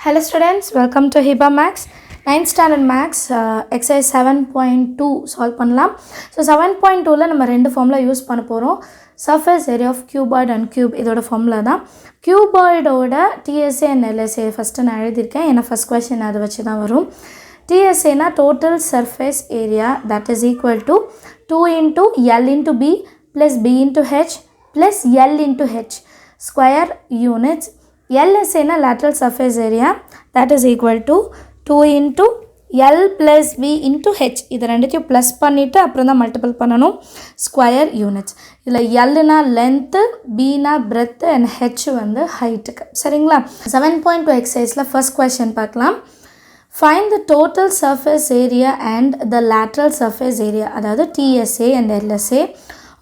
Hello students, welcome to Hiba Max. 9th standard Max exercise 7.2 solve பண்ணலாம். So 7.2ல நம்ம ரெண்டு formula use பண்ண போகிறோம். Surface area of cuboid and cube இதோட formula தான். Cuboidோட TSA and LSA ஃபஸ்ட்டு நான் எழுதியிருக்கேன். ஏன்னா ஃபஸ்ட் கொஸ்டின் அதை வச்சு தான் வரும். TSAனா total surface area that is equal to 2 into L into B plus B into H plus L into H square units. LSA na lateral surface area that is equal to 2 into L plus B into H. இது ரெண்டுத்தையும் plus பண்ணிவிட்டு அப்புறம் தான் multiple பண்ணணும். Square units. இதில் எல்னா length, பினா breadth and H வந்து ஹைட்டுக்கு. சரிங்களா? 7.2 எக்ஸசைஸில் ஃபர்ஸ்ட் கொஸ்டின் பார்க்கலாம். Find the total surface area and the lateral surface area, அதாவது TSA and LSA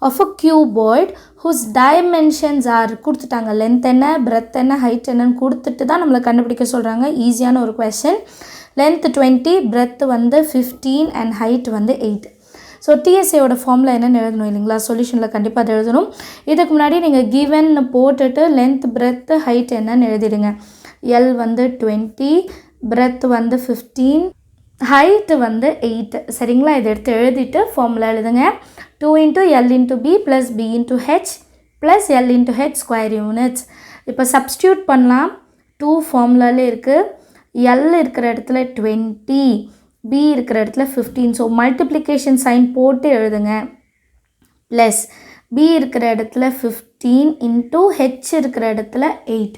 of a cuboid whose dimensions are கொடுத்துட்டாங்க. லென்த் என்ன, பிரெத் என்ன, ஹைட் என்னன்னு கொடுத்துட்டு தான் நம்மளை கண்டுபிடிக்க சொல்கிறாங்க. ஈஸியான ஒரு கொஸ்டின். லென்த் 20, பிரெத் வந்து 15 அண்ட் ஹைட் வந்து 8. ஸோ டிஎஸ்ஏயோட ஃபார்மில் என்னென்னு எழுதணும் இல்லைங்களா? சொல்யூஷனில் கண்டிப்பாக அது எழுதணும். இதுக்கு முன்னாடி நீங்கள் கிவன் போட்டுட்டு லென்த், பிரெத், ஹைட் என்னன்னு எழுதிடுங்க. எல் வந்து 20, பிரெத் வந்து 15, ஹைட்டு வந்து 8. சரிங்களா? இதை எடுத்து எழுதிட்டு ஃபார்முலா எழுதுங்க. 2 into L into B plus B into H plus L into H square units. இப்போ சப்ஸ்டியூட் பண்ணலாம். 2 ஃபார்முலாலே இருக்குது. L இருக்கிற இடத்துல 20, B இருக்கிற இடத்துல 15. ஸோ மல்டிப்ளிகேஷன் சைன் போட்டு எழுதுங்க. ப்ளஸ் B இருக்கிற இடத்துல 15 into H இருக்கிற இடத்துல 8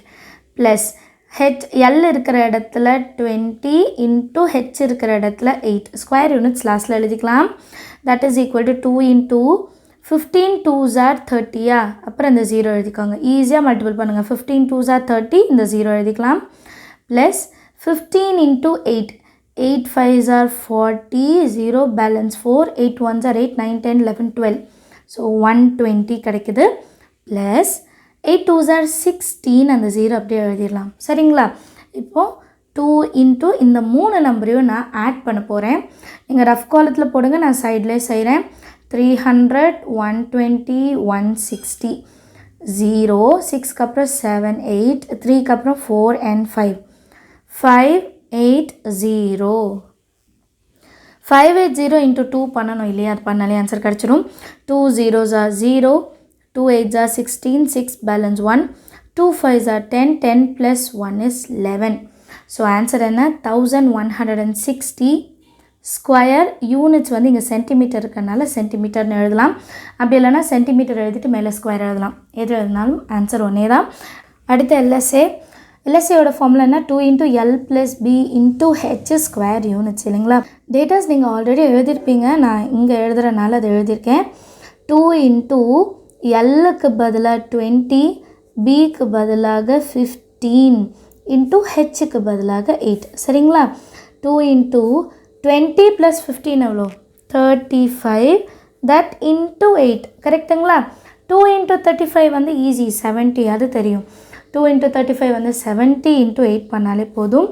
ப்ளஸ் L இருக்கிற இடத்துல 20 into H இருக்கிற இடத்துல 8 ஸ்கொயர் யூனிட்ஸ் லாஸ்ட்டில் எழுதிக்கலாம். That is equal to 2 into 15 2s are 30. அப்புறம் இந்த 0 எழுதிக்கோங்க. ஈஸியாக மல்டிபிள் பண்ணுங்கள். 15 2s are 30, இந்த 0 எழுதிக்கலாம். Plus 15 into 8, 8 5s are 40, 0 balance 4, 8 1s are 8, 9 10 11 12. So 120 கிடைக்குது. ப்ளஸ் 8 2s are 16, அந்த 0 அப்படியே எழுதிடலாம். சரிங்களா? இப்போது 2 into இந்த 3 நம்பரையும் நான் ஆட் பண்ண போகிறேன். நீங்கள் ரஃப் காலத்தில் போடுங்க, நான் சைட்லேயே செய்கிறேன். 300 120 160 0, 6க்கு அப்புறம் 7 8, 3க்கு அப்புறம் 4 and 5 580. 580 into 2 பண்ணணும் இல்லையா? அது பண்ணாலே ஆன்சர் கிடச்சிடும். 2 zeros are 0, 2 8s are 16, 6 balance 1, 2 5s are 10, 10 plus 1 is 11. So answer என்ன? 1160 ஸ்கொயர் யூனிட்ஸ் வந்து இங்கே சென்டிமீட்டர் இருக்கிறனால சென்டிமீட்டர்னு எழுதலாம். அப்படி இல்லைனா சென்டிமீட்டர் எழுதிட்டு மேலே ஸ்கொயர் எழுதலாம். எது எழுதினாலும் ஆன்சர் ஒன்றே தான். அடுத்து எல்எஸ்ஏயோட ஃபார்முலா என்ன? 2 into L plus B into H square units இல்லைங்களா? டேட்டாஸ் நீங்கள் ஆல்ரெடி எழுதியிருப்பீங்க, நான் இங்கே எழுதுறதுனால அதை எழுதியிருக்கேன். 2 into Lக்கு பதிலாக 20, Bக்கு பதிலாக 15 into Hக்கு பதிலாக 8. சரிங்களா? 2 into 20 plus 15 எவ்வளோ? 35, that into 8. கரெக்டுங்களா? 2 into 35 வந்து ஈஸி, 70, அது தெரியும். 2 into 35 வந்து 70 into 8 பண்ணாலே போதும்.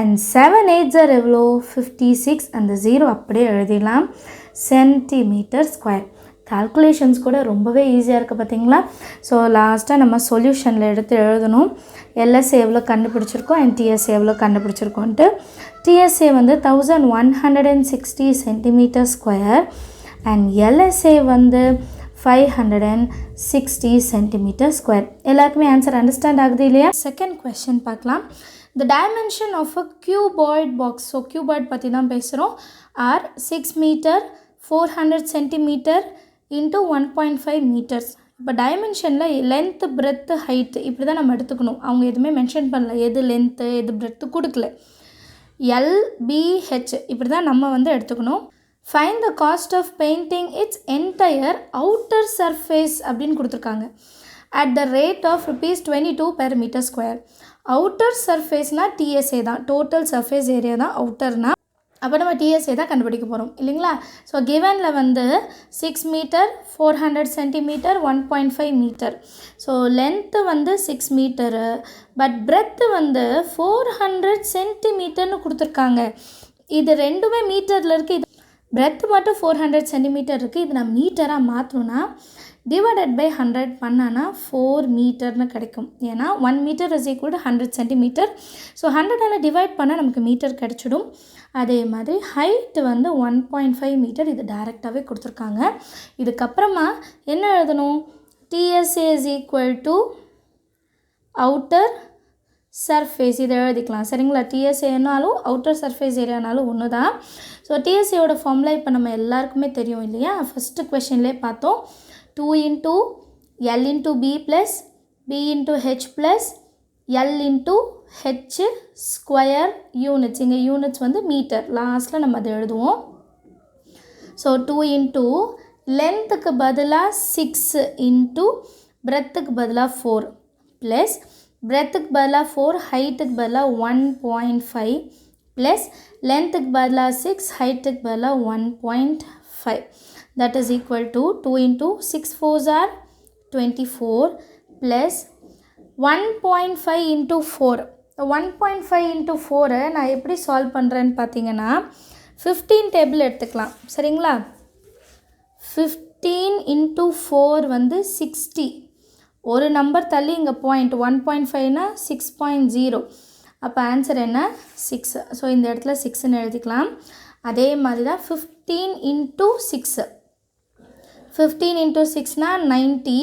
அண்ட் 7 8s are எவ்வளோ? 56, அந்த 0 அப்படியே எழுதிடலாம். Centimetre square. கால்குலேஷன்ஸ் கூட ரொம்பவே ஈஸியாக இருக்குது பார்த்தீங்களா? ஸோ லாஸ்ட்டாக நம்ம சொல்யூஷனில் எடுத்து எழுதணும். எல்எஸ்ஏ எவ்வளோ கண்டுபிடிச்சிருக்கோம் அண்ட் டிஎஸ்ஏ எவ்வளோ கண்டுபிடிச்சிருக்கோன்ட்டு. டிஎஸ்ஏ வந்து 1160 சென்டிமீட்டர் ஸ்கொயர் அண்ட் எல்எஸ்ஏ வந்து 560 சென்டிமீட்டர் ஸ்கொயர். எல்லாருக்குமே ஆன்சர் அண்டர்ஸ்டாண்ட் ஆகுது இல்லையா? செகண்ட் கொஸ்டின் பார்க்கலாம். The dimension of a cuboid box, so cuboid பற்றி தான் பேசுகிறோம், R 6 meter 400 centimeter into 1.5 meters. இப்போ டைமென்ஷனில் லென்த்து, பிரெத்து, ஹைட்டு இப்படி தான் நம்ம எடுத்துக்கணும். அவங்க எதுவுமே மென்ஷன் பண்ணல, எது லென்த்து எது பிரெத்து கொடுக்கல. LBH இப்படி தான் நம்ம வந்து எடுத்துக்கணும். Find the cost of painting its entire outer surface அப்படின்னு கொடுத்துருக்காங்க. At the rate of ₹22 per meter square. Outer சர்ஃபேஸ்னால் TSA தான், டோட்டல் சர்ஃபேஸ் ஏரியா தான் அவுட்டர்னா. அப்போ நம்ம TSA தான் கண்டுபிடிக்க போகிறோம் இல்லைங்களா? ஸோ கிவனில் வந்து 6 metre 400 centimetre 1.5 metre. So length வந்து 6 மீட்டரு, பட் பிரெத்து வந்து 400 சென்டிமீட்டர்னு கொடுத்துருக்காங்க. இது ரெண்டுமே மீட்டரில் இருக்குது. இது பிரெத்து மட்டும் 400 சென்டிமீட்டர் இருக்குது. இது நான் மீட்டராக மாற்றணுன்னா டிவைடட் பை 100 பண்ணானா 4 மீட்டர்னு கிடைக்கும். ஏன்னா 1 metre is equal to 100 centimetre. So 100ஆல் டிவைட் பண்ணால் நமக்கு மீட்டர் கிடச்சிடும். அதே மாதிரி ஹைட்டு வந்து 1.5 மீட்டர், இது டைரெக்டாகவே கொடுத்துருக்காங்க. இதுக்கப்புறமா என்ன எழுதணும்? DSA is equal to outer surface, இதை எழுதிக்கலாம். சரிங்களா? டிஎஸ்ஏனாலும் அவுட்டர் சர்ஃபேஸ் ஏரியானாலும் ஒன்று தான். ஸோ டிஎஸ்ஏயோட ஃபார்முலா இப்போ நம்ம எல்லாருக்குமே தெரியும் இல்லையா? ஃபஸ்ட்டு கொஷின்லேயே பார்த்தோம். 2 into L into B plus B into H plus L into H square units. இங்கே யூனிட்ஸ் வந்து மீட்டர், லாஸ்ட்டில் நம்ம அதை எழுதுவோம். ஸோ 2 into லென்த்துக்கு பதிலாக 6 into பிரெத்துக்கு பதிலாக 4 ப்ளஸ் பிரெத்துக்கு பதிலாக 4, ஹைட்டுக்கு பதிலாக 1.5 ப்ளஸ் லென்த்துக்கு பதிலாக 6, ஹைட்டுக்கு பதிலாக 1.5. that is equal to 2 into 6 4s are 24 plus 1.5 into 4. 1.5 into 4 நான் எப்படி சால்வ் பண்ணுறேன்னு பார்த்தீங்கன்னா 15 டேபிள் எடுத்துக்கலாம். சரிங்களா? 15 into 4 வந்து 60. ஒரு நம்பர் தள்ளி இங்கே பாயிண்ட் 1.5னா 6.0. அப்போ ஆன்சர் என்ன? 6. ஸோ இந்த இடத்துல 6ன்னு எழுதிக்கலாம். அதே மாதிரி தான் 15 into 6. 15 into 6னா 90.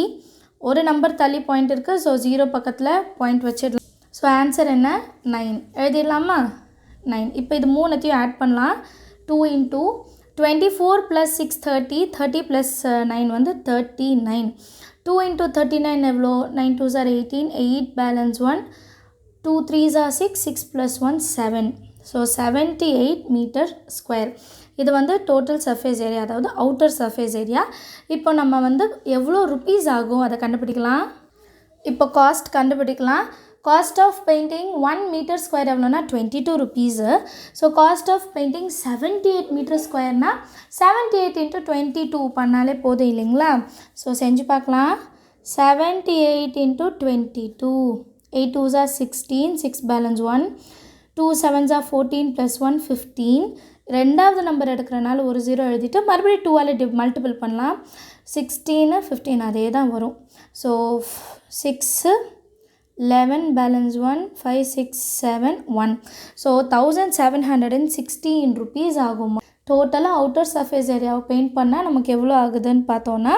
ஒரு நம்பர் தள்ளி பாயிண்ட் இருக்குது. ஸோ 0 பக்கத்தில் பாயிண்ட் வச்சிடலாம். ஸோ ஆன்சர் என்ன? 9. எழுதிடலாமா? 9. இப்போ இது மூணுத்தையும் ஆட் பண்ணலாம். 2 into 24 plus 6 30. 30 plus 9 வந்து 39. 2 into 39 எவ்வளோ? 9 2s are 18. 8 balance 1. 2 3s are 6. 6 plus 1 7. So 78 metre square. இது வந்து டோட்டல் சர்ஃபேஸ் ஏரியா, அதாவது அவுட்டர் சர்ஃபேஸ் ஏரியா. இப்போ நம்ம வந்து எவ்வளோ ருப்பீஸ் ஆகும் அதை கண்டுபிடிக்கலாம். இப்போ காஸ்ட் கண்டுபிடிக்கலாம். Cost of painting 1 metre square எவ்வளோனா 22 rupees. So cost of painting 78 metre ஸ்கொயர்னால் 78 into 22 பண்ணாலே போதும் இல்லைங்களா? ஸோ செஞ்சு பார்க்கலாம். 78 into 22. 8 2s are 16. 6 balance 1. 2 7s are 14 plus 1 15. ரெண்டாவது நம்பர் எடுக்கிறனால ஒரு 0 எழுதிட்டு மறுபடியும் 2ஆல் மல்டிபிள் பண்ணலாம். 16 15 அதே தான் வரும். So 6 11 balance 1 5 6 7 1. ஸோ 1716 rupees ஆகும். டோட்டலாக அவுட்டர் சர்ஃபேஸ் ஏரியாவை பெயிண்ட் பண்ணால் நமக்கு எவ்வளோ ஆகுதுன்னு பார்த்தோன்னா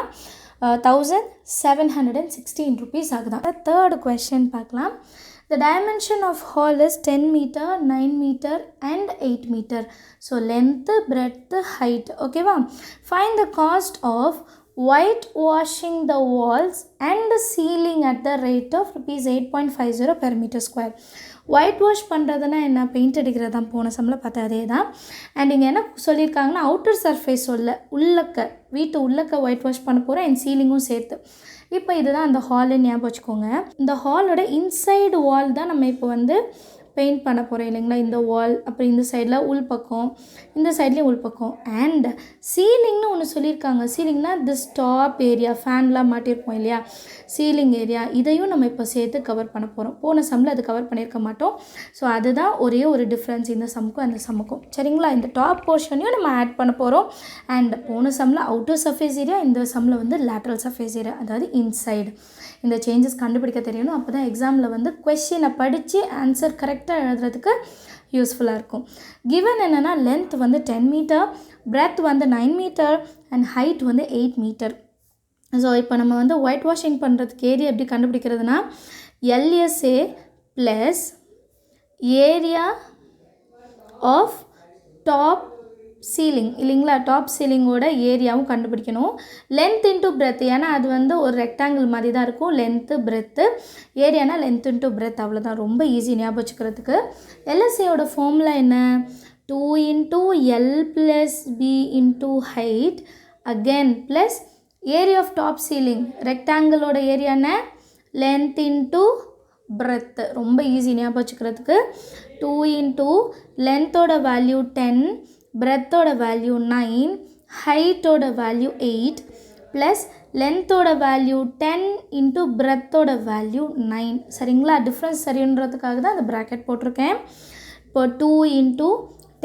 1716 rupees ஆகுதான். தேர்டு கொஸ்டின் பார்க்கலாம். The dimension of hall is 10 meter, 9 meter and 8 meter. So length, breadth, height. Okay va? Find the cost of whitewashing the walls and the ceiling at the rate of rupees 8.50 per meter square. White wash பண்ணுறதுனா என்ன? Paint அடிக்கிறது தான். போன சம்மில் பார்த்தா அதே தான். And இங்கே என்ன சொல்லியிருக்காங்கன்னா அவுட்டர் சர்ஃபேஸ் உள்ளக்க வீட்டு உள்ளக்க ஒயிட் வாஷ் பண்ண போகிறோம், என் சீலிங்கும் சேர்த்து. இப்போ இதுதான் அந்த ஹாலு ஞாபகம் வச்சுக்கோங்க. இந்த ஹாலோட இன்சைடு வால் தான் நம்ம இப்போ வந்து பெயிண்ட் பண்ண போகிறோம் இல்லைங்களா? இந்த வால், அப்புறம் இந்த சைடில் உள் பக்கம், இந்த சைட்லேயும் உள் பக்கம். அண்ட் சீலிங்னு ஒன்று சொல்லியிருக்காங்க. சீலிங்னா திஸ் டாப் ஏரியா, ஃபேன்லாம் மாட்டியிருப்போம் இல்லையா, சீலிங் ஏரியா, இதையும் நம்ம இப்போ சேர்த்து கவர் பண்ண போகிறோம். போன சம்மில் அது கவர் பண்ணியிருக்க மாட்டோம். ஸோ அதுதான் ஒரே ஒரு டிஃப்ரென்ஸ் இந்த சம்முக்கும் அந்த சம்முக்கும். சரிங்களா? இந்த டாப் போர்ஷனையும் நம்ம ஆட் பண்ண போகிறோம். அண்ட் போன சம்மில் அவுட்டர் சர்ஃபேஸ் ஏரியா, இந்த சம்மில் வந்து லேட்ரல் சர்ஃபேஸ் ஏரியா, அதாவது இன்சைடு. இந்த சேஞ்சஸ் கண்டுபிடிக்க தெரியணும். அப்போ தான் எக்ஸாமில் வந்து கொஸ்டினை படித்து ஆன்சர் கரெக்டாக எழுதுறதுக்கு யூஸ்ஃபுல்லாக இருக்கும். கிவன் என்னென்னா லென்த் வந்து 10 மீட்டர், பிரெத் வந்து 9 மீட்டர் அண்ட் ஹைட் வந்து 8 மீட்டர். ஸோ இப்போ நம்ம வந்து ஒயிட் வாஷிங் பண்ணுறதுக்கு ஏரியா எப்படி கண்டுபிடிக்கிறதுனா LSA plus area of top ceiling இல்லைங்களா? டாப் சீலிங்கோட ஏரியாவும் கண்டுபிடிக்கணும். லென்த் இன்ட்டு பிரெத், ஏன்னா அது வந்து ஒரு ரெக்டாங்கிள் மாதிரி தான் இருக்கும். லென்த்து பிரெத்து, ஏரியானா லென்த் இன்ட்டு பிரெத், அவ்வளோதான். ரொம்ப ஈஸி ஞாபகம் வச்சுக்கிறதுக்கு. LSAயோட ஃபார்முலா என்ன? 2 into L plus B into height again plus area of top ceiling, ரெக்டாங்கிளோட ஏரியானா லென்த் இன்ட்டு பிரெத். ரொம்ப ஈஸி ஞாபகம் வச்சுக்கிறதுக்கு. 2 into லென்த்தோட வேல்யூ 10, பிரெத்தோட வேல்யூ 9, ஹைட்டோட வேல்யூ 8 ப்ளஸ் லென்த்தோட வேல்யூ 10 இன்ட்டு பிரெத்தோட வேல்யூ 9. சரிங்களா? டிஃப்ரென்ஸ் சரின்றதுக்காக தான் அந்த ப்ராக்கெட் போட்டிருக்கேன். இப்போ 2 into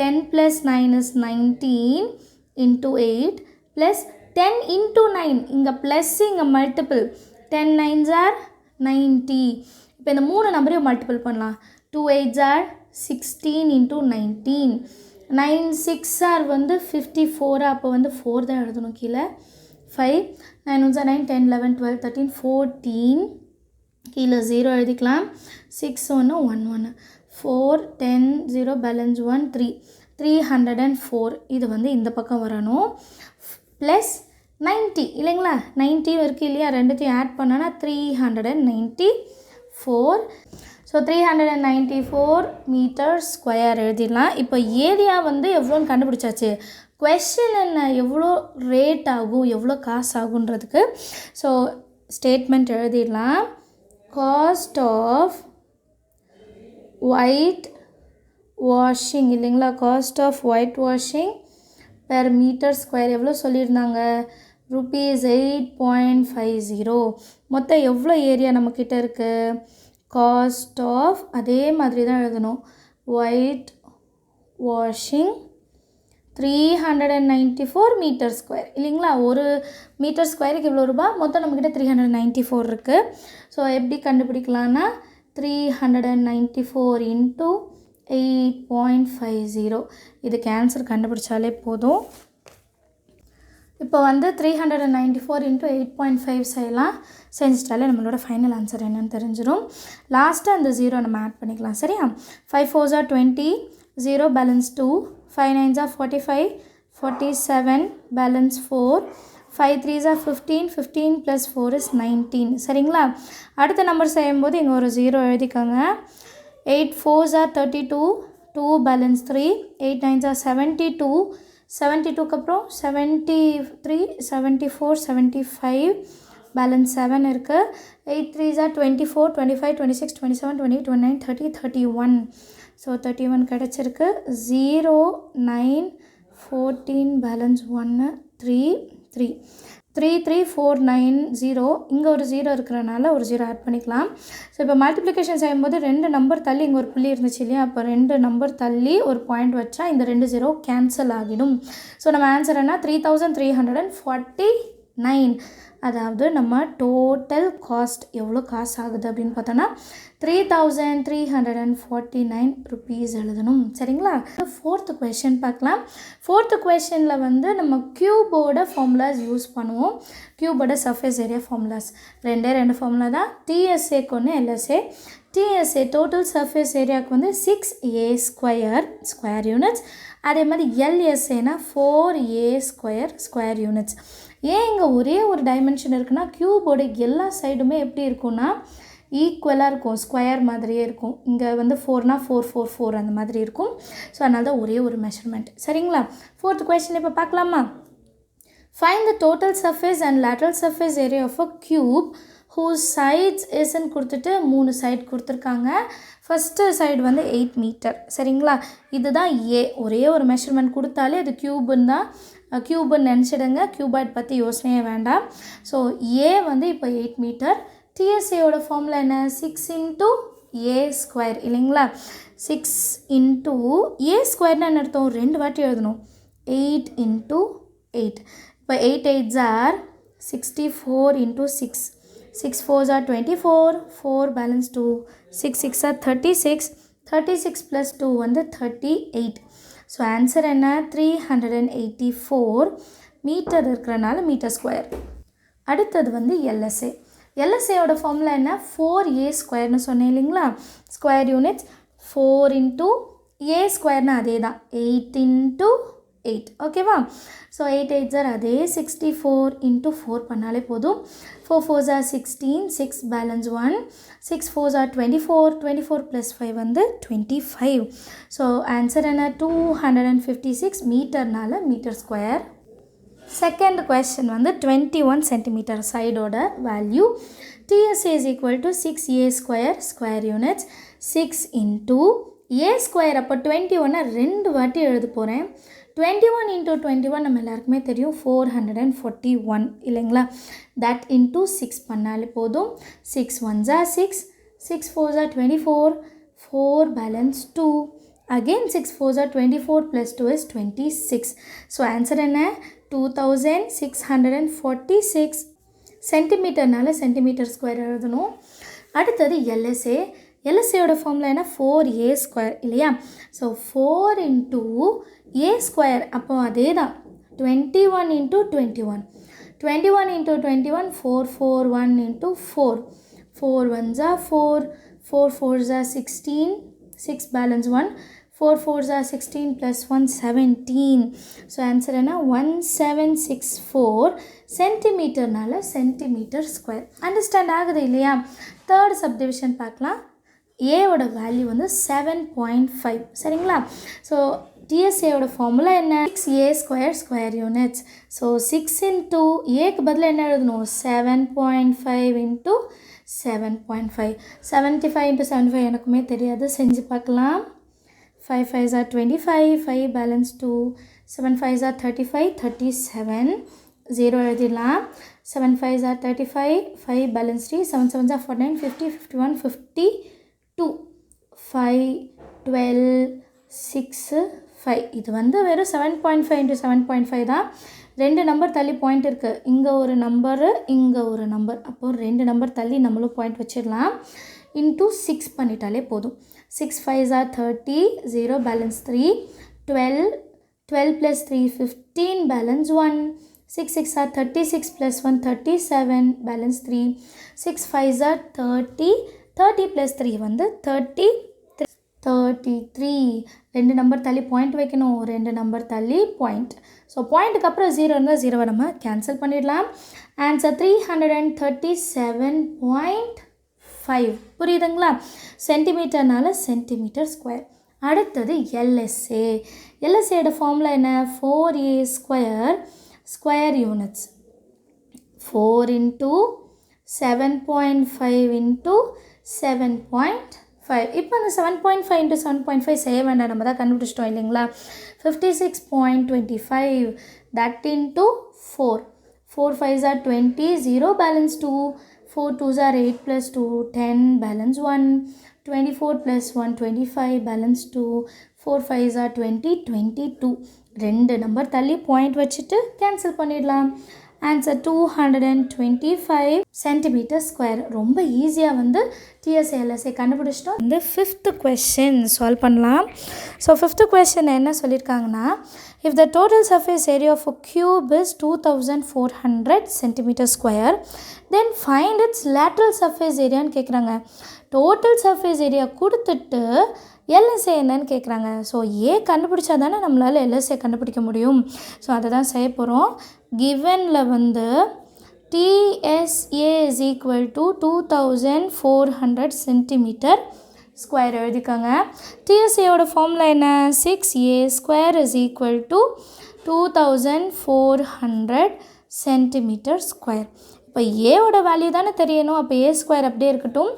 10 plus 9 is 19 into 8 plus 10 into 9 இங்கே ப்ளஸ் இங்கே மல்டிபிள் 10 9s are 90. இப்போ இந்த 3 நம்பரையும் மல்டிபிள் பண்ணலாம். 2 8s are 16 into 19. 9 6 are வந்து 54. அப்போ வந்து 4 தான் எழுதணும் கீழே. 5 9 1s are 9 10 11 12 13 14 கீழே 0 எழுதிக்கலாம். 6 1 1 1 4 10 0 பேலன்ஸ் 1 3 304. இது வந்து இந்த பக்கம் வரணும். ப்ளஸ் 90 இல்லைங்களா, 90 இருக்குது இல்லையா, ரெண்டுத்தையும் ஆட் பண்ணனா 394. ஸோ 394 மீட்டர் ஸ்கொயர் எழுதிடலாம். இப்போ ஏரியா வந்து எவ்வளோன்னு கண்டுபிடிச்சாச்சு. கொஸ்டின் என்ன, எவ்வளோ ரேட் ஆகும், எவ்வளோ காசு ஆகுன்றதுக்கு. ஸோ ஸ்டேட்மெண்ட் எழுதிடலாம். காஸ்ட் ஆஃப் ஒயிட் வாஷிங் இல்லைங்களா, cost of white washing per metre square எவ்வளோ சொல்லியிருந்தாங்க, rupees 8.50. மொத்தம் எவ்வளோ ஏரியா நம்மக்கிட்ட இருக்குது. காஸ்ட் ஆஃப் அதே மாதிரி தான் எழுதணும். ஒயிட் வாஷிங் 394 மீட்டர் ஸ்கொயர் இல்லைங்களா. ஒரு மீட்டர் ஸ்கொயருக்கு இவ்வளோ ரூபா, மொத்தம் நம்மக்கிட்ட 394 இருக்குது. ஸோ எப்படி கண்டுபிடிக்கலான்னா 394 into 8.50. இது கேன்சர் கண்டுபிடிச்சாலே போதும். இப்போ வந்து 394 into 8.5 செய்யலாம். செஞ்சிட்டாலே நம்மளோட ஃபைனல் ஆன்சர் என்னன்னு தெரிஞ்சிடும். லாஸ்ட்டாக அந்த 0 நம்ம ஆட் பண்ணிக்கலாம். சரியா, 5 4s are 20 0 balance 2 5 9s are 45 47 balance 4 5 3s are 15 15 plus 4 is 19. சரிங்களா, அடுத்த நம்பர் செய்யும்போது இங்கே ஒரு 0 எழுதிக்கோங்க. 8 4s are 32 2 balance 3 8 9s are 72 72க்கு அப்புறம் 73 74 75 பேலன்ஸ் 7 இருக்குது. 8 3s are 24 25 26 27 28 29 30 31. ஸோ 31 கிடச்சிருக்கு. 0 9 14 பேலன்ஸ் 1 3 3 3 3 4 9 0. இங்கே ஒரு 0 இருக்கிறனால ஒரு 0 ஆட் பண்ணிக்கலாம். ஸோ இப்போ மல்டிப்ளிகேஷன் செய்யும்போது 2 நம்பர் தள்ளி இங்கே ஒரு புள்ளி இருந்துச்சு இல்லையா, அப்போ 2 நம்பர் தள்ளி ஒரு பாயிண்ட் வச்சா இந்த 2 0 கேன்சல் ஆகிடும். ஸோ நம்ம ஆன்சர் என்ன 3349. அதாவது நம்ம டோட்டல் காஸ்ட் எவ்வளோ காசு ஆகுது அப்படின்னு பார்த்தோன்னா 3349 rupees எழுதணும். சரிங்களா, 4th கொஷின் பார்க்கலாம். 4th கொஷினில் வந்து நம்ம க்யூபோட ஃபார்முலாஸ் யூஸ் பண்ணுவோம். க்யூபோட சர்ஃபேஸ் ஏரியா ஃபார்முலாஸ் ரெண்டு ஃபார்முலா தான். டிஎஸ்ஏக்கு ஒன்று எல்எஸ்ஏ. டிஎஸ்ஏ டோட்டல் சர்ஃபேஸ் ஏரியாவுக்கு வந்து 6a ஸ்கொயர் யூனிட்ஸ். அதே மாதிரி எல்எஸ்ஏனா 4a ஸ்கொயர் யூனிட்ஸ். ஏன் இங்கே ஒரே ஒரு டைமென்ஷன் இருக்குன்னா க்யூபோட எல்லா சைடுமே எப்படி இருக்கும்னா ஈக்குவலாக இருக்கும், ஸ்கொயர் மாதிரியே இருக்கும். இங்கே வந்து 4னா 4 4 4 அந்த மாதிரி இருக்கும். ஸோ அதனால தான் ஒரே ஒரு மெஷர்மெண்ட். சரிங்களா, 4th கொஸ்டின் இப்போ பார்க்கலாமா. Find the total surface and lateral surface area of a cube whose sides isன்னு கொடுத்துட்டு 3 சைடு கொடுத்துருக்காங்க. ஃபஸ்ட்டு சைடு வந்து 8 மீட்டர். சரிங்களா, இதுதான் ஏ. ஒரே ஒரு மெஷர்மெண்ட் கொடுத்தாலே அது க்யூபுன்னு தான், க்யூபுன்னு நினச்சிடுங்க. க்யூபாய்ட் பற்றி யோசனையே வேண்டாம். ஸோ ஏ வந்து இப்போ 8 மீட்டர். டிஎஸ்ஏயோட ஃபார்முலா என்ன 6 into a ஸ்கொயர் இல்லைங்களா. 6 into a ஸ்கொயர்னு என்ன அர்த்தம், 2 வாட்டி எழுதணும். 8 into 8. இப்போ 8 8s are 64 into 6 6 4s are 24 4 balance 2 6 6 are 36 36 plus 2 வந்து 38. ஸோ ஆன்சர் என்ன 384 மீட்டர் இருக்கிறனால மீட்டர் ஸ்கொயர். அடுத்தது வந்து எல்எஸ்ஏ. எல்எஸ்ஏயோட ஃபார்முலா என்ன 4a ஸ்கொயர்னு சொன்னேன் இல்லைங்களா. ஸ்கொயர் யூனிட்ஸ் 4 into a ஸ்கொயர்னு அதே தான் 8 into 8. ஓகேவா. ஸோ 8 8s are அதே 64 into 4 பண்ணாலே போதும். 4 4s are 16 6 balance 1 6 4s are 24 24 plus 5 வந்து 25. ஸோ ஆன்சர் என்ன 256 மீட்டர்னால மீட்டர் ஸ்கொயர். செகண்ட் கொஸ்டின் வந்து 21 சென்டிமீட்டர் சைடோட வேல்யூ. TSA is equal to 6a square units 6 into a square. அப்போ 21 2 வாட்டி எழுத போகிறேன். 21 into 21 நம்ம எல்லாருக்குமே தெரியும் 441 இல்லைங்களா. தட் இன்ட்டு 6 பண்ணாலே போதும். 6 1s are 6 6 4s are 24 4 balance 2 again 6 4s are 24 plus 2 is 26. So answer என்ன 2646 சென்டிமீட்டர்னால சென்டிமீட்டர் ஸ்கொயர் எழுதணும். அடுத்தது எல்எஸ்ஏ. எல்எஸ்ஏயோட ஃபார்முலா என்ன? 4a ஸ்கொயர் இல்லையா? So 4 into a square. அப்போ அதே தான் 21 into 21. 21 into 21 441 into 4. 4 1s are 4, 4 4s are 16, 6 balance 1, 4 4s are 16 plus 1 17. So answer என்ன? 1764 சென்டிமீட்டர்னால centimetre square. Understand ஆகுது இல்லையா? தேர்ட் சப்டிவிஷன் பார்க்கலாம். ஏவோட வேல்யூ வந்து 7.5 சரிங்களா? ஸோ டிஎஸ்ஏயோட ஃபார்முலா என்ன? 6a square square units. So 6 into ஏக்கு பதில் என்ன எழுதணும்? 7.5 இன்ட்டு 7.5. 75 இன்ட்டு 75 எனக்குமே தெரியாது, செஞ்சு பார்க்கலாம். 5 5s are 25, 5 balance 2, 7 5s are 35, 37, 0 எழுதிடலாம். 7 5s are 35, 5 balance 3, 7 7s are 49, 50, 51, 52, 5, 12, 6, 5. இது வந்து வெறும் 7.5 இன்ட்டு 7.5 தான். 2 நம்பர் தள்ளி பாயிண்ட் இருக்குது. இங்கே ஒரு நம்பரு, இங்கே ஒரு நம்பர். அப்போது 2 நம்பர் தள்ளி நம்மளும் பாயிண்ட் வச்சிடலாம். இன்ட்டு 6 பண்ணிட்டாலே போதும். 6 5s are 30, 0 balance 3, 12, 12 plus 3 15 balance 1, 6 6 are 36 plus 1 37 balance 3, 6 5s are 30, 30 plus 3 வந்து 33. 2 நம்பர் தள்ளி பாயிண்ட் வைக்கணும், 2 நம்பர் தள்ளி பாயிண்ட். ஸோ பாயிண்ட்டுக்கு அப்புறம் 0 இருந்தால் 0 நம்ம கேன்சல் பண்ணிடலாம். ஆன்சர் 337.5. புரியுதுங்களா? சென்டிமீட்டர்னால சென்டிமீட்டர் ஸ்கொயர். அடுத்தது எல்எஸ்ஏ. எல்எஸ்ஏயோட ஃபார்முலா என்ன? 4a square square units. 4 into 7.5 into 7.5. இப்போ அந்த 7.5 இன்ட்டு 7.5 செய்ய வேண்டாம், நம்ம தான் கண்டுபிடிச்சிட்டோம் இல்லைங்களா? 56.25 that into 4. 4 5s are 20, 0 balance 2, 4 2s are 8 plus 2, 10 balance 1, 24 plus 1 25 balance 2, 4 5s are 20, 22. 2 number தள்ளி பாயிண்ட் வச்சுட்டு கேன்சல் பண்ணிடலாம். Answer 225 centimetre square. ரொம்ப ஈஸியாக வந்து டிஎஸ்ஏஎல்எஸ்ஏ கண்டுபிடிச்சிட்டோம். வந்து 5th கொஸ்டின் சால்வ் பண்ணலாம். ஸோ 5th கொஸ்டின் என்ன சொல்லியிருக்காங்கன்னா, if the total surface area of a cube is 2400 centimeter square, then find its lateral surface area ன்னு கேட்குறாங்க. டோட்டல் சர்ஃபேஸ் ஏரியா கொடுத்துட்டு எல்எஸ்ஏ என்னன்னு கேட்குறாங்க. ஸோ ஏ கண்டுபிடிச்சா தானே நம்மளால் எல்எஸ்ஏ கண்டுபிடிக்க முடியும். ஸோ அதை தான் செய்ய போகிறோம். கிவனில் வந்து TSA is equal to 2400 centimetre square எழுதிக்காங்க. டிஎஸ்ஏயோட ஃபார்முலா என்ன? 6a square is equal to 2400 centimetre square. இப்போ ஏவோட வேல்யூ தானே தெரியணும். அப்போ ஏ ஸ்கொயர் அப்படியே இருக்கட்டும்.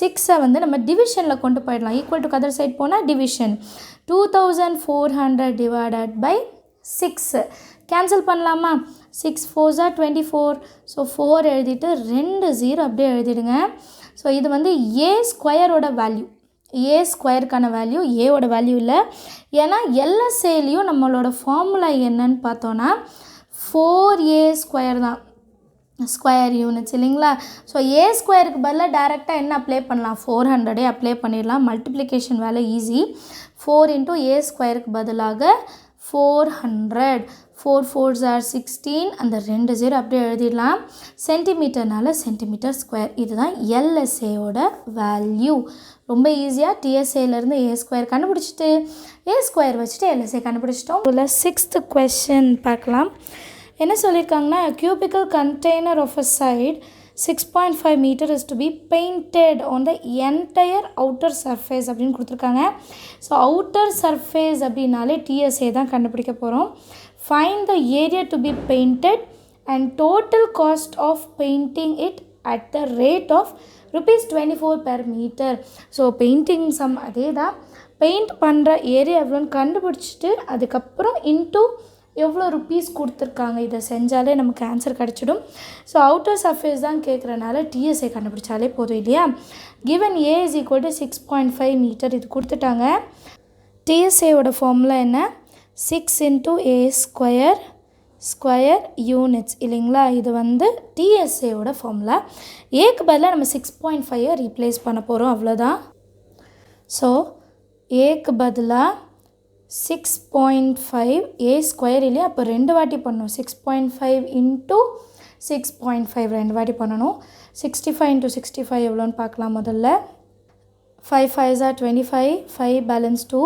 6 வந்து நம்ம டிவிஷனில் கொண்டு போயிடலாம். ஈக்குவல் டு அதர் சைட் போனால் டிவிஷன். 2400 டிவைடட் பை 6 கேன்சல் பண்ணலாமா? 6 4s are 24. ஸோ 4 எழுதிட்டு 2 0 அப்படியே எழுதிடுங்க. ஸோ இது வந்து ஏ ஸ்கொயரோட வேல்யூ. ஏ ஸ்கொயருக்கான வேல்யூ, ஏவோட வேல்யூ இல்லை. ஏன்னா எல்எஸ்ஏலையும் நம்மளோட ஃபார்முலா என்னன்னு பார்த்தோன்னா 4a ஸ்கொயர் தான், ஸ்கொயர் யூனிட்ஸ் இல்லைங்களா? ஸோ ஏ ஸ்கொயருக்கு பதிலாக டேரெக்டாக என்ன அப்ளை பண்ணலாம்? 400 அப்ளை பண்ணிடலாம். மல்டிப்ளிகேஷன் வேலை ஈஸி. 4 இன்ட்டு ஏ ஸ்கொயருக்கு பதிலாக 400. 4 4s are 16. அந்த 2 0 அப்படியே எழுதிடலாம். சென்டிமீட்டர்னால சென்டிமீட்டர் ஸ்கொயர். இதுதான் எல்எஸ்ஏயோட வேல்யூ. ரொம்ப ஈஸியாக டிஎஸ்ஏலேருந்து ஏ ஸ்கொயர் கண்டுபிடிச்சிட்டு ஏ ஸ்கொயர் வச்சுட்டு எல்எஸ்ஏ கண்டுபிடிச்சிட்டோம். இதில் 6th கொஸ்டின் பார்க்கலாம். என்ன சொல்லியிருக்காங்கன்னா, cubical container of a side 6.5 meter is to be painted on the entire outer surface அப்படின்னு கொடுத்துருக்காங்க. ஸோ அவுட்டர் சர்ஃபேஸ் அப்படின்னாலே டிஎஸ்ஏ தான் கண்டுபிடிக்க போகிறோம். Find the area to be painted and total cost of painting it at the rate of ₹24 per meter. So painting sum அதே தான். Paint பண்ணுற area எவ்வளோன்னு கண்டுபிடிச்சிட்டு அதுக்கப்புறம் இன்ட்டு எவ்வளோ ருப்பீஸ் கொடுத்துருக்காங்க, இதை செஞ்சாலே நமக்கு ஆன்சர் கிடச்சிடும். ஸோ அவுட்டர் சர்ஃபேஸ் தான் கேட்குறனால டிஎஸ்ஏ கண்டுபிடிச்சாலே போதும் இல்லையா? Given A is equal to 6.5 metre இது கொடுத்துட்டாங்க. டிஎஸ்ஏவோட ஃபார்முலா என்ன? 6 into A square square units இல்லைங்களா. இது வந்து டிஎஸ்ஏவோட ஃபார்முலா. ஏக்கு பதிலாக நம்ம 6.5 ரீப்ளேஸ் பண்ண போகிறோம், அவ்வளோதான். ஸோ ஏக்கு பதிலாக 6.5 ஏ ஸ்கொயர் இல்லையா, அப்போ 2 வாட்டி பண்ணணும். 6.5 இன்ட்டு 6.5 2 வாட்டி பண்ணணும். 65 இன்ட்டு 65 எவ்வளோன்னு பார்க்கலாம். முதல்ல 5 5s are 25, 5 balance 2,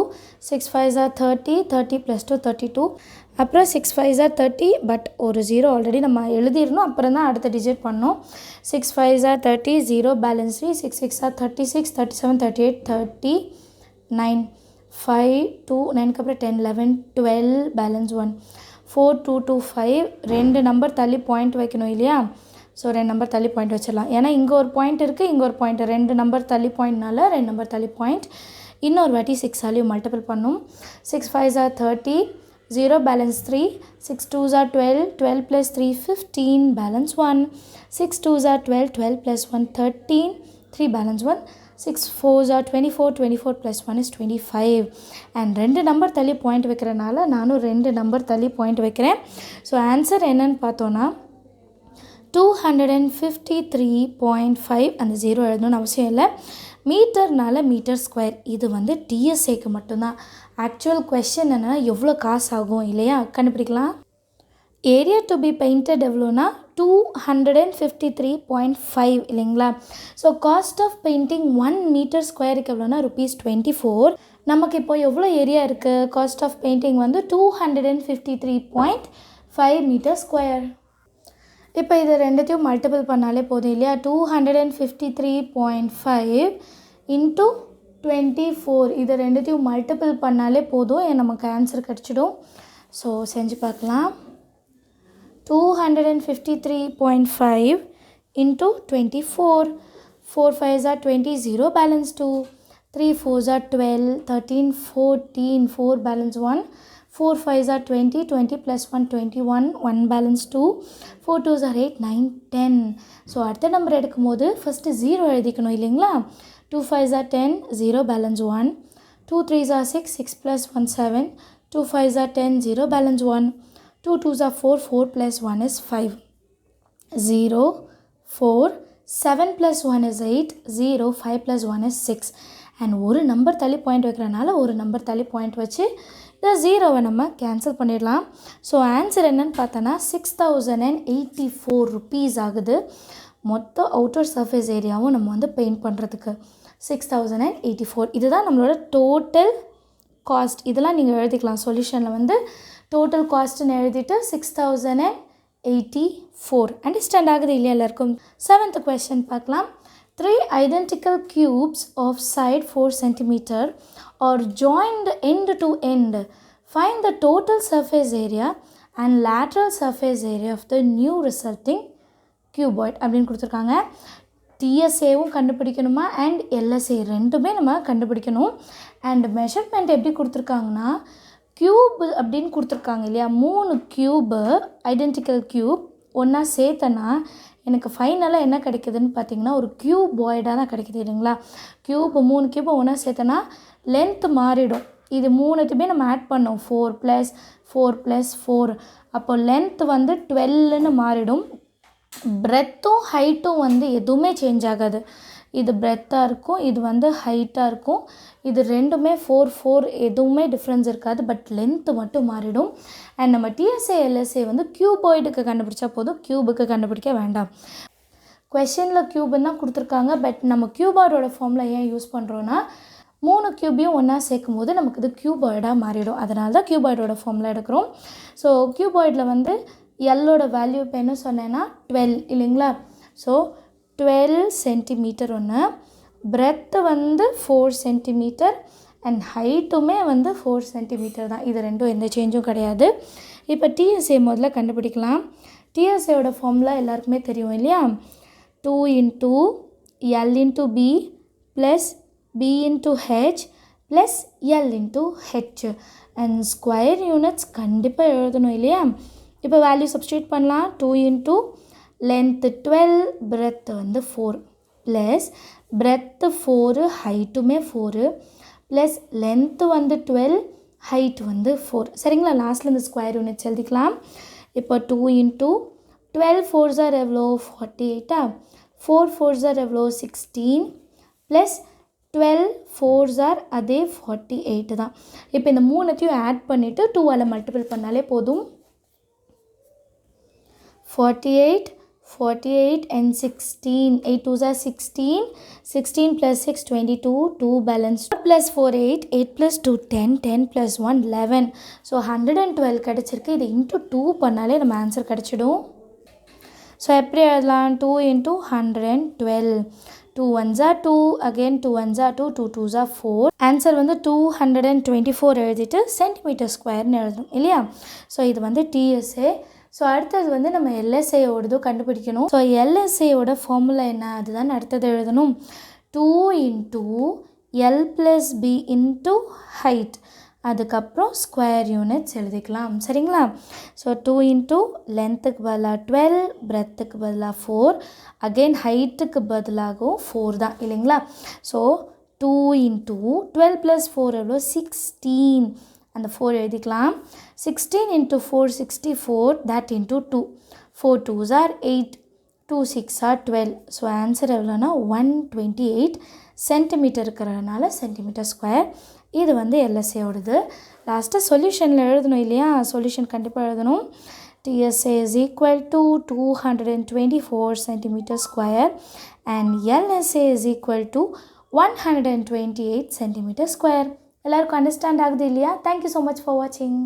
6 5s are 30, 30 plus 2 32, அப்புறம் 6 5s are 30, பட் ஒரு 0 ஆல்ரெடி நம்ம எழுதிடணும், அப்புறம் தான் அடுத்த டிஜிட் பண்ணோம். 6 5s are 30, 0 balance 3, 6 6 are 36, 37 38 39, 5 2 9க்கு அப்புறம் 10 11 12 பேலன்ஸ் 1, 4 2 2 5. 2 நம்பர் தள்ளி பாயிண்ட் வைக்கணும் இல்லையா. ஸோ 2 நம்பர் தள்ளி பாயிண்ட் வச்சிடலாம். ஏன்னா இங்கே ஒரு பாயிண்ட் இருக்குது, இங்கே ஒரு பாயிண்ட், 2 நம்பர் தள்ளி பாயிண்ட்னால 2 நம்பர் தள்ளி பாயிண்ட். இன்னொரு வாட்டி 6 ஆலையும் மல்டிபிள் பண்ணும். 6 5s are 30, 0 balance 3, 6 2s are 12, 12 plus 3 15 balance 1, 6 2s are 12, 12 plus 1 13, 3 balance 1, 6 4s are 24, 24 plus 1 is 25. And 2 number தள்ளி பாயிண்ட் வைக்கிறனால நானும் 2 நம்பர் தள்ளி பாயிண்ட் வைக்கிறேன். ஸோ ஆன்சர் என்னன்னு பார்த்தோன்னா 253.5. அந்த 0 எழுதணும்னு அவசியம் இல்லை. மீட்டர்னால மீட்டர் ஸ்கொயர். இது வந்து டிஎஸ்ஏக்கு மட்டும்தான். ஆக்சுவல் கொஸ்டின் என்னென்னா எவ்வளோ காசு ஆகும் இல்லையா, கண்டுபிடிக்கலாம். ஏரியா டு பி பெயிண்டட் எவ்வளோனா 253.5 இல்லைங்களா. So cost of painting 1 metre ஸ்கொயருக்கு எவ்வளோனா ₹24. நமக்கு இப்போ எவ்வளோ ஏரியா இருக்குது, காஸ்ட் ஆஃப் பெயிண்டிங் வந்து 253.5 மீட்டர் ஸ்கொயர். இப்போ இது ரெண்டுத்தையும் மல்டிபிள் பண்ணாலே போதும் இல்லையா. 253.5 இன்ட்டு 24, இது ரெண்டுத்தையும் மல்டிபிள் பண்ணாலே போதும், நமக்கு ஆன்சர் கிடச்சிடும். ஸோ செஞ்சு பார்க்கலாம். 253.5 into 24, 4 5s are 20, 0 balance 2, 3 4s are 12, 13 14, 4 balance 1, 4 5s are 20, 20 plus 1 21, 1 balance 2, 4 2s are 8 9 10. So அடுத்த நம்பர் எடுக்கும் போது ஃபஸ்ட்டு 0 எழுதிக்கணும் இல்லைங்களா. 2 5s are 10, 0 balance 1, 2 3s are 6, 6 plus 1 7, 2 5s are 10, 0 balance 1, 2 2s are 4, 4 plus 1 is 5, 0 4, 7 plus 1 is 8, 0 5 plus 1 is 6. And ஒரு number தள்ளி point வைக்கிறனால ஒரு number தள்ளி point வச்சு இந்த 0வை நம்ம கேன்சல் பண்ணிடலாம். ஸோ ஆன்சர் என்னன்னு பார்த்தோன்னா 6084 rupees ஆகுது. மொத்த அவுட்டர் சர்ஃபேஸ் ஏரியாவும் நம்ம வந்து பெயிண்ட் பண்ணுறதுக்கு 6084. இதுதான் நம்மளோட டோட்டல் காஸ்ட். இதெல்லாம் நீங்கள் எழுதிக்கலாம் சொல்யூஷனில் வந்து டோட்டல் காஸ்ட்டுன்னு எழுதிட்டு 6084. அண்டர்ஸ்டாண்ட் ஆகுது இல்லையா எல்லாருக்கும். 7th question பார்க்கலாம். 3 identical cubes of side 4 cm are joined end to end. Find the total surface area and lateral surface area of the new resulting cuboid அப்படின்னு கொடுத்துருக்காங்க. டிஎஸ்ஏவும் கண்டுபிடிக்கணுமா அண்ட் எல்எஸ்ஏ ரெண்டுமே நம்ம கண்டுபிடிக்கணும். அண்ட் மெஷர்மெண்ட் எப்படி கொடுத்துருக்காங்கன்னா க்யூப் அப்படின்னு கொடுத்துருக்காங்க இல்லையா. 3 க்யூபு ஐடென்டிக்கல் க்யூப் ஒன்றா சேர்த்தனா எனக்கு ஃபைனலாக என்ன கிடைக்குதுன்னு பார்த்தீங்கன்னா ஒரு க்யூபாய்டாக தான் கிடைக்குது இல்லைங்களா. க்யூப் 3 க்யூபை ஒன்றா சேர்த்தனா லென்த்து மாறிடும். இது 3த்தையுமே நம்ம ஆட் பண்ணோம் 4 + 4 + 4. அப்போ லென்த் வந்து 12ன்னு மாறிடும். பிரெத்தும் ஹைட்டும் வந்து எதுவுமே சேஞ்ச் ஆகாது. இது பிரெத்தாக இருக்கும், இது வந்து ஹைட்டாக இருக்கும். இது ரெண்டுமே 4 4 எதுவுமே டிஃப்ரென்ஸ் இருக்காது. பட் லென்த்து மட்டும் மாறிடும். அண்ட் நம்ம டிஎஸ்ஏ எல்எஸ்ஏ வந்து க்யூபாய்டுக்கு கண்டுபிடிச்சா போதும், க்யூபுக்கு கண்டுபிடிக்க வேண்டாம். கொஷனில் க்யூபுன்னு தான் கொடுத்துருக்காங்க. பட் நம்ம க்யூபாய்டோட ஃபார்மில் ஏன் யூஸ் பண்ணுறோன்னா 3 க்யூபையும் ஒன்றா சேர்க்கும் போது நமக்கு இது க்யூபாய்டாக மாறிடும். அதனால தான் க்யூபாய்டோட ஃபார்மில் எடுக்கிறோம். ஸோ க்யூபாய்டில் வந்து எல்லோட வேல்யூ இப்போ என்ன சொன்னேன்னா 12 இல்லைங்களா. ஸோ 12 சென்டிமீட்டர் ஒன்று, பிரெத்து வந்து 4 சென்டிமீட்டர் அண்ட் ஹைட்டுமே வந்து 4 சென்டிமீட்டர் தான். இது ரெண்டும் எந்த சேஞ்சும் கிடையாது. இப்போ டிஎஸ்ஏ முதல்ல கண்டுபிடிக்கலாம். டிஎஸ்ஏவோட ஃபார்முலா எல்லாருக்குமே தெரியும் இல்லையா. 2 × L × B + B × H + L × H and square units கண்டிப்பாக எழுதணும் இல்லையா. இப்போ வேல்யூ சப்ஸ்டியூட் பண்ணலாம். 2 × லென்த்து 12, பிரெத்து வந்து 4 ப்ளஸ் பிரெத்து 4, ஹைட்டுமே 4 ப்ளஸ் லென்த்து வந்து 12, ஹைட் வந்து 4. சரிங்களா. லாஸ்ட்டில் இந்த ஸ்கொயர் யூனிட்ஸ் எழுதிக்கலாம். இப்போ 2 into 12 4s are எவ்வளோ 48 4 4s are எவ்வளோ 16 ப்ளஸ் 12 4s are அதே 48 தான். இப்போ இந்த மூணுத்தையும் ஆட் பண்ணிவிட்டு 2ஆல் மல்டிபிள் பண்ணாலே போதும். 48 48 and 16 8 2s are 16 16 plus 6 22 2 balance 2 plus 4 8 8 plus 2 10 10 plus 1 11 so 112 கிடைச்சிருக்கு. இது into 2 பண்ணாலே நம்ம ஆன்சர் கிடைச்சிடும். ஸோ எப்படி எழுதலாம் 2 into 112 2 1s are 2 again 2 1s are 2 2 2s are 4 answer வந்து 224 எழுதிட்டு சென்டிமீட்டர் ஸ்கொயர்னு எழுதணும் இல்லையா. ஸோ இது வந்து டிஎஸ்ஏ. ஸோ அடுத்தது வந்து நம்ம எல்எஸ்ஏயோடது கண்டுபிடிக்கணும். ஸோ எல்எஸ்ஏயோட ஃபார்முலா என்ன அதுதான் அடுத்தது எழுதணும். 2 into L plus B into height அதுக்கப்புறம் ஸ்கொயர் யூனிட்ஸ் எழுதிக்கலாம் சரிங்களா. ஸோ 2 into லென்த்துக்கு பதிலாக 12 பிரெத்துக்கு பதிலாக 4 அகெயின் ஹைட்டுக்கு பதிலாகவும் 4 தான் இல்லைங்களா. ஸோ 2 into 12 + 4 எவ்வளோ 16 அந்த 4 எழுதிக்கலாம். 16 into 4 64 that into 2 4 2s are 8 2 6 are 12 so answer எவ்வளோனா 128 சென்டிமீட்டர் இருக்கிறதுனால சென்டிமீட்டர் ஸ்கொயர். இது வந்து எல்எஸ்ஏயோடது. லாஸ்ட்டாக சொல்யூஷனில் எழுதணும் இல்லையா. சொல்யூஷன் கண்டிப்பாக எழுதணும். TSA is equal to 224 centimeter square and LSA is equal to 128 centimeter square. எல்லாருக்கும் அண்டர்ஸ்டாண்ட் ஆகுது இல்லையா. தேங்க்யூ ஸோ மச் ஃபார் வாட்சிங்.